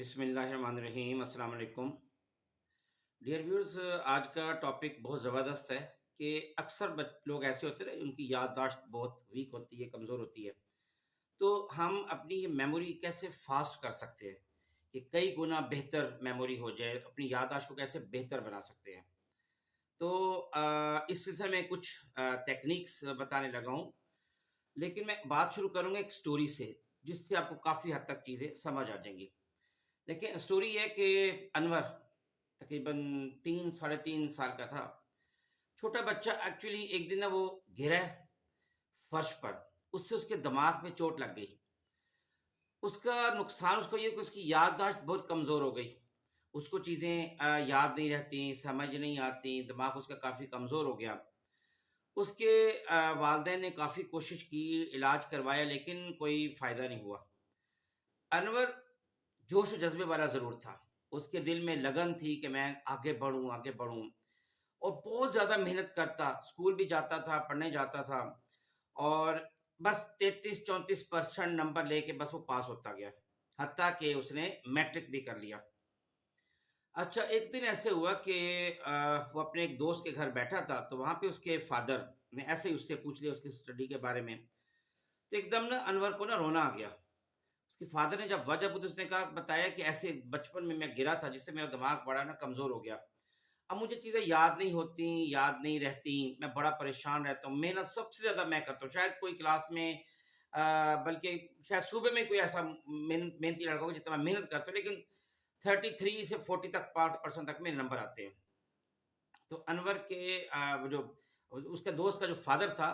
बिस्मिल्लाहिर्रहमानिर्रहीम अस्सलाम वालेकुम। डियर व्यूअर्स, आज का टॉपिक बहुत ज़बरदस्त है कि अक्सर लोग ऐसे होते हैं ना, उनकी याददाश्त बहुत वीक होती है, कमज़ोर होती है। तो हम अपनी ये मेमोरी कैसे फास्ट कर सकते हैं कि कई गुना बेहतर मेमोरी हो जाए, अपनी याददाश्त को कैसे बेहतर बना सकते हैं। तो इस सिलसिले में कुछ टेक्निक्स बताने लगा हूँ, लेकिन मैं बात शुरू करूँगा एक स्टोरी से, जिससे आपको काफ़ी हद तक चीज़ें समझ आ जाएंगी। देखिए, स्टोरी है कि अनवर तकरीबन 3 साढ़े 3 साल का था। छोटा बच्चा एक्चुअली एक दिन ना वो गिरा फर्श पर, उससे उसके दिमाग में चोट लग गई। उसका नुकसान उसको ये कि उसकी याददाश्त बहुत कमज़ोर हो गई। उसको चीज़ें याद नहीं रहती, समझ नहीं आती, दिमाग उसका काफ़ी कमज़ोर हो गया। उसके वालिदैन ने काफ़ी कोशिश की, इलाज करवाया, लेकिन कोई फ़ायदा नहीं हुआ। अनवर जोश और जज़्बे वाला ज़रूर था। उसके दिल में लगन थी कि मैं आगे बढ़ूँ और बहुत ज़्यादा मेहनत करता, स्कूल भी जाता था, पढ़ने जाता था और बस 33-34% नंबर लेके बस वो पास होता गया। हत्ता कि उसने मैट्रिक भी कर लिया। अच्छा, एक दिन ऐसे हुआ कि वो अपने एक दोस्त के घर बैठा था, तो वहाँ पे उसके फ़ादर ने ऐसे ही उससे पूछ लिया उसकी स्टडी के बारे में। तो एकदम ना अनवर को ना रोना आ गया। उसके फादर ने जब वजह पूछी, उसने कहा बताया कि ऐसे बचपन में मैं गिरा था, जिससे मेरा दिमाग बड़ा ना कमज़ोर हो गया। अब मुझे चीज़ें याद नहीं होती, याद नहीं रहती, मैं बड़ा परेशान रहता हूँ। मेहनत सबसे ज़्यादा मैं करता हूँ। शायद कोई क्लास में बल्कि शायद सूबे में कोई ऐसा मेहनती लड़का हो जितना मैं मेहनत करता हूँ, लेकिन 33 से 40 तक 5% तक मेरे नंबर आते हैं। तो अनवर के वो जो उसके दोस्त का जो फादर था,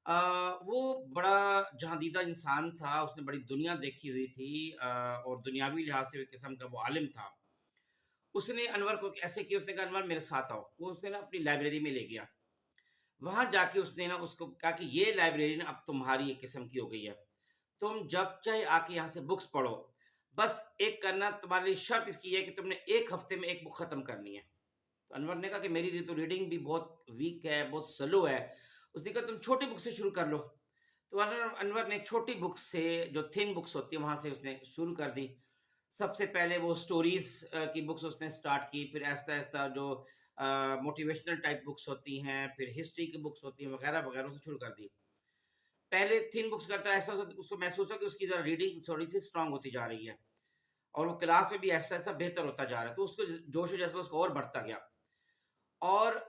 अ, वो बड़ा जहाँदीदा इंसान था, उसने बड़ी दुनिया देखी हुई थी, और दुनियावी लिहाज से एक किस्म का वो आलिम था। उसने अनवर को ऐसे किया, उसने कहा अनवर मेरे साथ आओ। वो उसने ना अपनी लाइब्रेरी में ले गया। वहाँ जाके उसने ना उसको कहा कि ये लाइब्रेरी ना अब तुम्हारी एक किस्म की हो गई है। तुम जब चाहे आके यहाँ से बुक्स पढ़ो। बस एक करना, तुम्हारे लिए शर्त इसकी है कि तुमने 1 हफ्ते में 1 बुक खत्म करनी है। तो अनवर ने कहा कि मेरी तो रीडिंग भी बहुत वीक है, बहुत स्लो है। उसने कहा तुम छोटी बुक से शुरू कर लो। तो अनवर अनवर ने छोटी बुक से, जो थिन बुक्स होती है, वहाँ से उसने शुरू कर दी। सबसे पहले वो स्टोरीज़ की बुक्स उसने स्टार्ट की, फिर ऐसा-ऐसा जो मोटिवेशनल टाइप बुक्स होती हैं, फिर हिस्ट्री की बुक्स होती हैं, वगैरह-वगैरह से शुरू कर दी। पहले थिन बुक्स करता है, ऐसा उसको महसूस हुआ कि उसकी ज़रा रीडिंग थोड़ी-सी स्ट्रॉन्ग होती जा रही है और वो क्लास में भी ऐसा-ऐसा बेहतर होता जा रहा है, तो उसको जोश और जज़्बा उसका और बढ़ता गया। और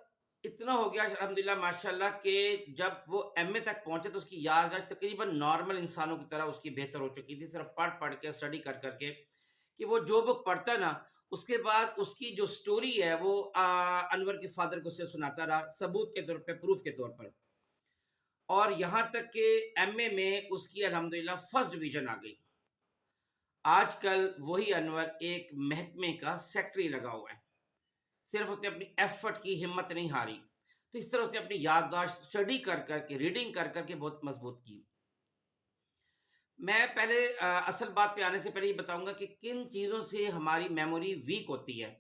इतना हो गया अल्हम्दुलिल्लाह माशाअल्लाह कि जब वो एमए तक पहुँचे तो उसकी याददाश्त तकरीबन नॉर्मल इंसानों की तरह उसकी बेहतर हो चुकी थी, सिर्फ़ पढ़-पढ़ के, स्टडी कर के, कि वो जो बुक पढ़ता है ना, उसके बाद उसकी जो स्टोरी है वो अनवर के फादर को उसे सुनाता रहा, सबूत के तौर पे, प्रूफ़ के तौर पर। और यहाँ तक कि एमए में उसकी अल्हम्दुलिल्लाह फर्स्ट डिवीज़न आ गई। आजकल वही अनवर एक महकमे का सेक्रेटरी लगा हुआ है। सिर्फ़ उसने अपनी एफ़र्ट की, हिम्मत नहीं हारी। तो इस तरह उसने अपनी याददाश्त स्टडी कर के, रीडिंग कर के बहुत मज़बूत की। मैं पहले असल बात पे आने से पहले ये बताऊँगा कि किन चीज़ों से हमारी मेमोरी वीक होती है।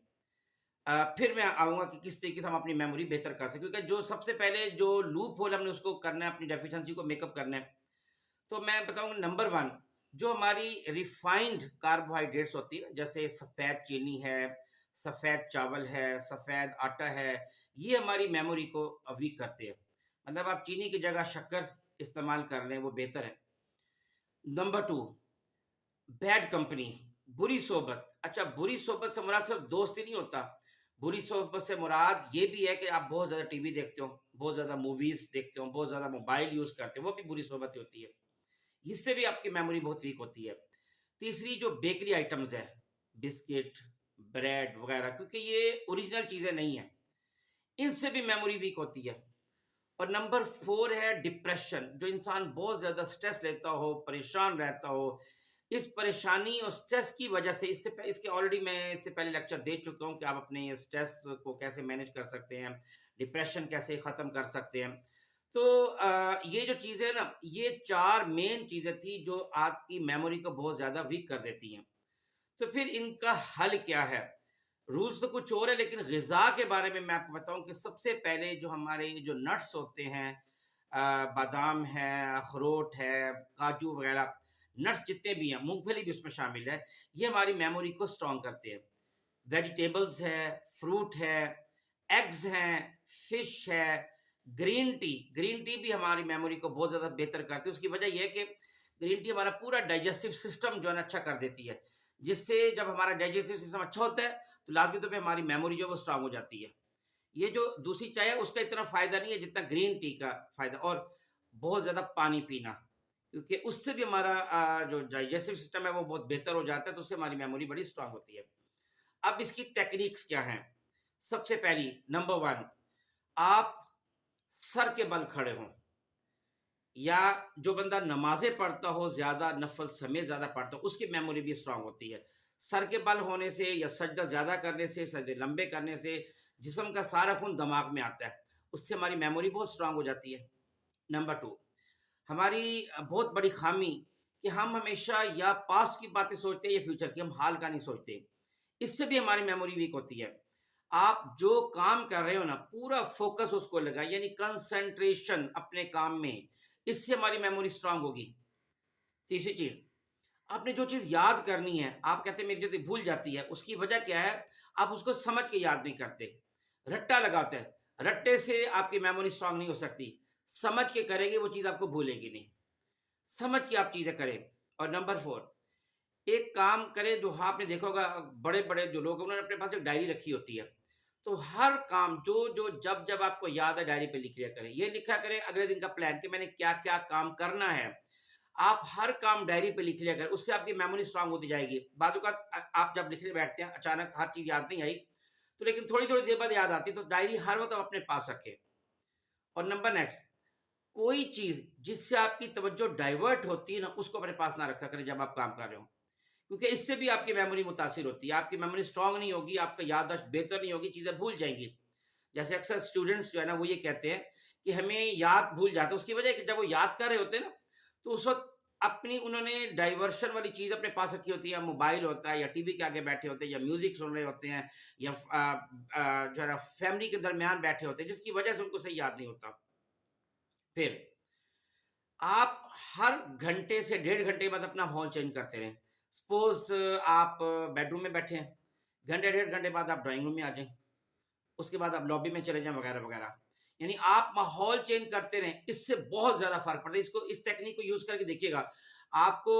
फिर मैं आऊँगा कि किस तरीके से हम अपनी मेमोरी बेहतर कर सकते हैं, क्योंकि जो सबसे पहले जो लूप होल हमने उसको करना है, अपनी डेफिशिएंसी को मेकअप करना है। तो मैं बताऊँगा नंबर 1, जो हमारी रिफाइंड कार्बोहाइड्रेट्स होती है ना, जैसे सफ़ेद चीनी है, सफ़ेद चावल है, सफ़ेद आटा है, ये हमारी मेमोरी को वीक करते हैं। मतलब आप चीनी की जगह शक्कर इस्तेमाल कर लें, वो बेहतर है। नंबर 2, बैड कंपनी, बुरी सोबत। अच्छा, बुरी सोबत से मुराद सिर्फ दोस्त ही नहीं होता। बुरी सोबत से मुराद ये भी है कि आप बहुत ज़्यादा टीवी देखते हो, बहुत ज़्यादा मूवीज़ देखते हो, बहुत ज़्यादा मोबाइल यूज़ करते हो, वो भी बुरी सोबत ही होती है। इससे भी आपकी मेमोरी बहुत वीक होती है। तीसरी जो बेकरी आइटम्स है, बिस्किट, ब्रेड वगैरह, क्योंकि ये ओरिजिनल चीज़ें नहीं हैं, इनसे भी मेमोरी वीक होती है। और नंबर 4 है डिप्रेशन। जो इंसान बहुत ज़्यादा स्ट्रेस लेता हो, परेशान रहता हो, इस परेशानी और स्ट्रेस की वजह से, इसके ऑलरेडी मैं इससे पहले लेक्चर दे चुका हूँ कि आप अपने स्ट्रेस को कैसे मैनेज कर सकते हैं, डिप्रेशन कैसे ख़त्म कर सकते हैं। तो ये जो चीज़ें हैं ना, ये 4 मेन चीज़ें थी जो आपकी मेमोरी को बहुत ज़्यादा वीक कर देती हैं। तो फिर इनका हल क्या है? रूल्स तो कुछ और है, लेकिन ग़िज़ा के बारे में मैं आपको बताऊँ कि सबसे पहले जो हमारे जो नट्स होते हैं, बादाम है, अखरोट है, काजू वग़ैरह, नट्स जितने भी हैं, मूंगफली भी उसमें शामिल है, ये हमारी मेमोरी को स्ट्रांग करते हैं। वेजिटेबल्स है, फ्रूट है, एग्स हैं, फिश है, ग्रीन टी भी हमारी मेमोरी को बहुत ज़्यादा बेहतर करती है। उसकी वजह यह है कि ग्रीन टी हमारा पूरा डाइजेस्टिव सिस्टम जो है ना अच्छा कर देती है, जिससे जब हमारा डाइजेस्टिव सिस्टम अच्छा होता है तो लाजमी तौर पे हमारी मेमोरी जो है वो स्ट्रांग हो जाती है। ये जो दूसरी चाय है उसका इतना फ़ायदा नहीं है जितना ग्रीन टी का फ़ायदा। और बहुत ज़्यादा पानी पीना, क्योंकि उससे भी हमारा जो डाइजेस्टिव सिस्टम है वो बहुत बेहतर हो जाता है, तो उससे हमारी मेमोरी बड़ी स्ट्रांग होती है। अब इसकी टेक्निक्स क्या हैं? सबसे पहली नंबर 1, आप सर के बल खड़े हों, या जो बंदा नमाज़ें पढ़ता हो, ज़्यादा नफ़ल समय ज़्यादा पढ़ता हो, उसकी मेमोरी भी स्ट्रांग होती है। सर के बल होने से या सजदा ज़्यादा करने से, सजदे लंबे करने से जिस्म का सारा खून दिमाग में आता है, उससे हमारी मेमोरी बहुत स्ट्रांग हो जाती है। नंबर 2, हमारी बहुत बड़ी खामी कि हम हमेशा या पास्ट की बातें सोचते हैं या फ्यूचर की, हम हाल का नहीं सोचते। इससे भी हमारी मेमोरी वीक होती है। आप जो काम कर रहे हो ना, पूरा फ़ोकस उसको लगाएँ, यानी कंसंट्रेशन अपने काम में, इससे हमारी मेमोरी स्ट्रांग होगी। तीसरी चीज़, आपने जो चीज़ याद करनी है, आप कहते हैं मेरी जल्दी भूल जाती है, उसकी वजह क्या है? आप उसको समझ के याद नहीं करते, रट्टा लगाते हैं। रट्टे से आपकी मेमोरी स्ट्रांग नहीं हो सकती। समझ के करेंगे वो चीज़ आपको भूलेगी नहीं। समझ के आप चीज़ें करें। और नंबर 4, एक काम करें जो हाँ, आपने देखा होगा, बड़े-बड़े जो लोग हैं उन्होंने अपने पास एक डायरी रखी होती है। तो हर काम जो जब-जब आपको याद है डायरी पे लिख लिया करें। ये लिखा करें अगले दिन का प्लान कि मैंने क्या-क्या काम करना है। आप हर काम डायरी पे लिख लिया करें, उससे आपकी मेमोरी स्ट्रांग होती जाएगी। बाज़ औक़ात आप जब लिखने बैठते हैं, अचानक हर चीज़ याद नहीं आई, तो लेकिन थोड़ी-थोड़ी देर बाद याद आती है, तो डायरी हर वक़्त आप अपने पास रखें। और नंबर नेक्स्ट, कोई चीज़ जिससे आपकी तवज्जो डाइवर्ट होती है ना, उसको अपने पास ना रखा करें जब आप काम कर रहे हो। क्योंकि इससे भी आपकी मेमोरी मुतासिर होती है। आपकी मेमोरी स्ट्रांग नहीं होगी, आपका याददाश्त बेहतर नहीं होगी, चीज़ें भूल जाएँगी। जैसे अक्सर स्टूडेंट्स जो है ना, वो ये कहते हैं कि हमें याद भूल जाता है। उसकी वजह है कि जब वो याद कर रहे होते हैं ना, तो उस वक़्त अपनी उन्होंने डाइवर्शन वाली चीज़ अपने पास रखी होती है, मोबाइल होता है या टीवी के आगे बैठे होते हैं या म्यूज़िक सुन रहे होते हैं, या जो है ना फैमिली के दरमियान बैठे होते हैं, जिसकी वजह से उनको सही याद नहीं होता। फिर आप हर घंटे से डेढ़ घंटे बाद अपना माहौल चेंज करते रहें। सपोज़ आप बेडरूम में बैठे हैं, घंटे डेढ़ घंटे बाद आप ड्राइंग रूम में आ जाएँ, उसके बाद आप लॉबी में चले जाएँ वगैरह-वगैरह। यानी आप माहौल चेंज करते रहें, इससे बहुत ज़्यादा फ़र्क पड़ता है। इसको, इस टेक्निक को यूज़ करके देखिएगा, आपको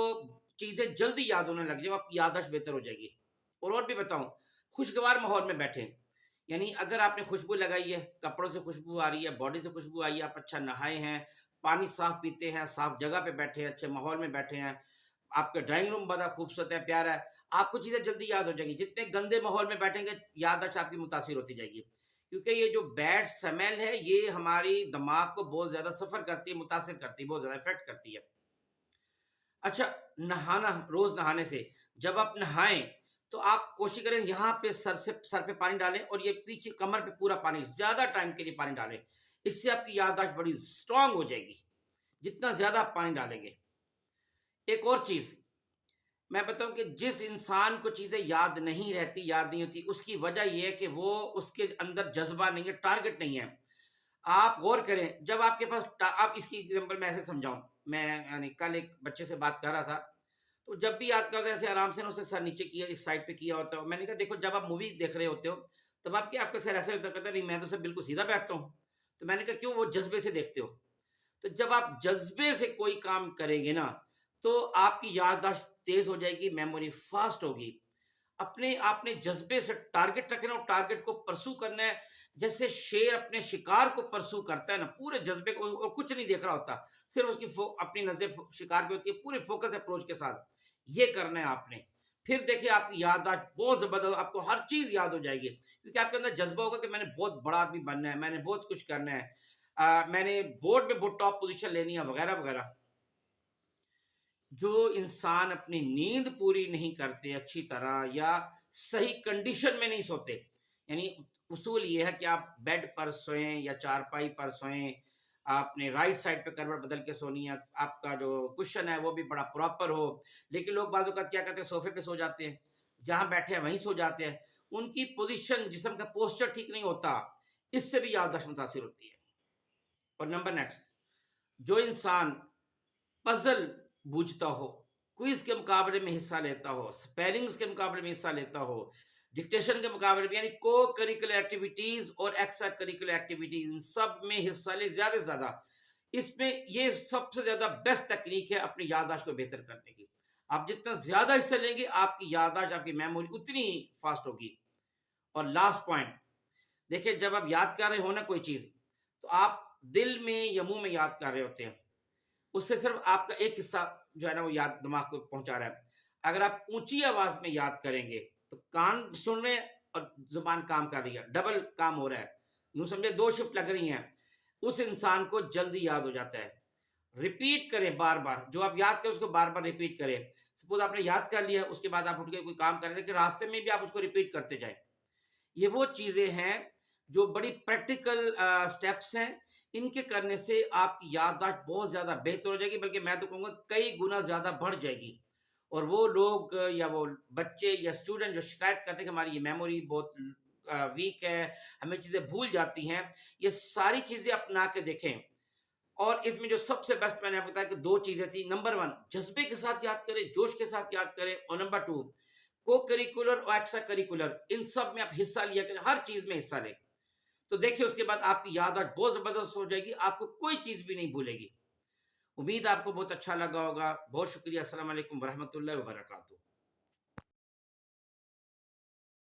चीज़ें जल्दी याद होने लग जाएँगी, आपकी याददाश्त बेहतर हो जाएगी। और भी बताऊँ, खुशगवार माहौल में बैठें, यानी अगर आपने खुशबू लगाई है, कपड़ों से खुशबू आ रही है, बॉडी से खुशबू आई है, आप अच्छा नहाए हैं, पानी साफ पीते हैं, साफ जगह पे बैठे हैं, अच्छे माहौल में बैठे हैं, आपका ड्राइंग रूम बड़ा खूबसूरत है, प्यारा है, आपको चीज़ें जल्दी याद हो जाएँगी। जितने गंदे माहौल में बैठेंगे, याददाश्त आपकी मुतासिर होती जाएगी। क्योंकि ये जो बैड स्मेल है, ये हमारी दिमाग को बहुत ज़्यादा सफ़र करती है, मुतासिर करती है, बहुत ज़्यादा इफ़ेक्ट करती है। अच्छा, नहाना, रोज़ नहाने से, जब आप नहाएँ, तो आप कोशिश करें यहाँ पे सर पे पानी डालें और ये पीछे कमर पे पूरा पानी, ज़्यादा टाइम के लिए पानी डालें। इससे आपकी याददाश्त बड़ी स्ट्रॉन्ग हो जाएगी, जितना ज़्यादा आप पानी डालेंगे। एक और चीज़ मैं बताऊँ कि जिस इंसान को चीज़ें याद नहीं रहती, याद नहीं होती, उसकी वजह ये है कि वो, उसके अंदर जज़्बा नहीं है, टारगेट नहीं है। आप गौर करें, जब आपके पास आप इसकी एग्ज़ाम्पल मैं ऐसे समझाऊँ, मैं यानी कल एक बच्चे से बात कर रहा था, तो जब भी याद करते हैं ऐसे आराम से ना, उसने सर नीचे किया, इस साइड पे किया होता है। मैंने कहा देखो, जब आप मूवी देख रहे होते हो, तब आप क्या, आपका सर ऐसे होता है? कहता नहीं, मैं तो सर बिल्कुल सीधा बैठता हूँ। तो मैंने कहा क्यों? वो जज़्बे से देखते हो। तो जब आप जज़्बे से कोई काम करेंगे ना, तो आपकी याददाश्त तेज़ हो जाएगी, मेमोरी फ़ास्ट होगी। अपने आपने जज़्बे से टारगेट रखना और टारगेट को परस्यू करना है। जैसे शेर अपने शिकार को परस्यू करता है ना, पूरे जज़्बे को, और कुछ नहीं देख रहा होता, सिर्फ़ उसकी अपनी नज़र शिकार पे होती है, पूरे फ़ोकस अप्रोच के साथ। ये करना है आपने। फिर देखिए आपकी याददाश्त बहुत ज़बरदस्त, आपको हर चीज़ याद हो जाएगी, क्योंकि आपके अंदर जज़्बा होगा कि मैंने बहुत बड़ा आदमी बनना है, मैंने बहुत कुछ करना है। मैंने बोर्ड में बहुत टॉप पोज़ीशन लेनी है, वगैरह-वगैरह। जो इंसान अपनी नींद पूरी नहीं करते अच्छी तरह, या सही कंडीशन में नहीं सोते, यानी उसूल ये है कि आप बेड पर सोएं या चारपाई पर सोएं, आपने राइट साइड पे करवट बदल के सोनी है, आपका जो कुशन है वो भी बड़ा प्रॉपर हो। लेकिन लोग बाजू का क्या करते हैं, सोफे पे सो जाते हैं, जहां बैठे हैं वहीं सो जाते हैं, उनकी पोजीशन, जिस्म का पोस्चर ठीक नहीं होता, इससे भी याददाश्त मुतासिर होती है। और नंबर नेक्स्ट, जो इंसान पजल बूझता हो, क्विज के मुकाबले में हिस्सा लेता हो, स्पेलिंग्स के मुकाबले में हिस्सा लेता हो, डिक्टेशन के मुकाबले में, यानी को करिकुलर एक्टिविटीज और एक्स्ट्रा करिकुलर एक्टिविटीज, इन सब में हिस्सा ले ज्यादा से ज्यादा। इसमें ये सबसे ज्यादा बेस्ट तकनीक है अपनी याददाश्त को बेहतर करने की। आप जितना ज्यादा हिस्सा लेंगे आपकी याददाश्त, आपकी मेमोरी उतनी फास्ट होगी। और लास्ट पॉइंट, देखिए जब आप याद कर रहे हो ना कोई चीज, तो आप दिल में या मुंह में याद कर रहे होते हैं, उससे सिर्फ आपका एक हिस्सा जो है ना वो याद दिमाग को पहुंचा रहा है। अगर आप ऊंची आवाज में याद करेंगे तो कान सुन रहे हैं और जुबान काम कर रही है, डबल काम हो रहा है, यूं समझे दो शिफ्ट लग रही हैं। उस इंसान को जल्दी याद हो जाता है। रिपीट करें बार बार, जो आप याद करें उसको बार बार रिपीट करें। सपोज आपने याद कर लिया, उसके बाद आप उठ के कोई काम करें, लेकिन रास्ते में भी आप उसको रिपीट करते जाएं। ये वो चीजें हैं जो बड़ी प्रैक्टिकल स्टेप्स हैं। इनके करने से आपकी याददाश्त बहुत ज्यादा बेहतर हो जाएगी, बल्कि मैं तो कहूँगा कई गुना ज्यादा बढ़ जाएगी। और वो लोग या वो बच्चे या स्टूडेंट जो शिकायत करते हैं कि हमारी ये मेमोरी बहुत वीक है, हमें चीजें भूल जाती हैं, ये सारी चीजें अपना के देखें। और इसमें जो सबसे बेस्ट मैंने आपको बताया कि दो चीजें थी। नंबर वन, जज्बे के साथ याद करें, जोश के साथ याद करें। और नंबर टू, को करिकुलर और एक्स्ट्रा करिकुलर, इन सब में आप हिस्सा लिया करें, हर चीज में हिस्सा लें। तो देखिए उसके बाद आपकी याददाश्त बहुत जबरदस्त हो जाएगी, आपको कोई चीज भी नहीं भूलेगी। उम्मीद आपको बहुत अच्छा लगा होगा। बहुत शुक्रिया। अस्सलाम वालेकुम वरहमतुल्लाहि वबरकातुहू।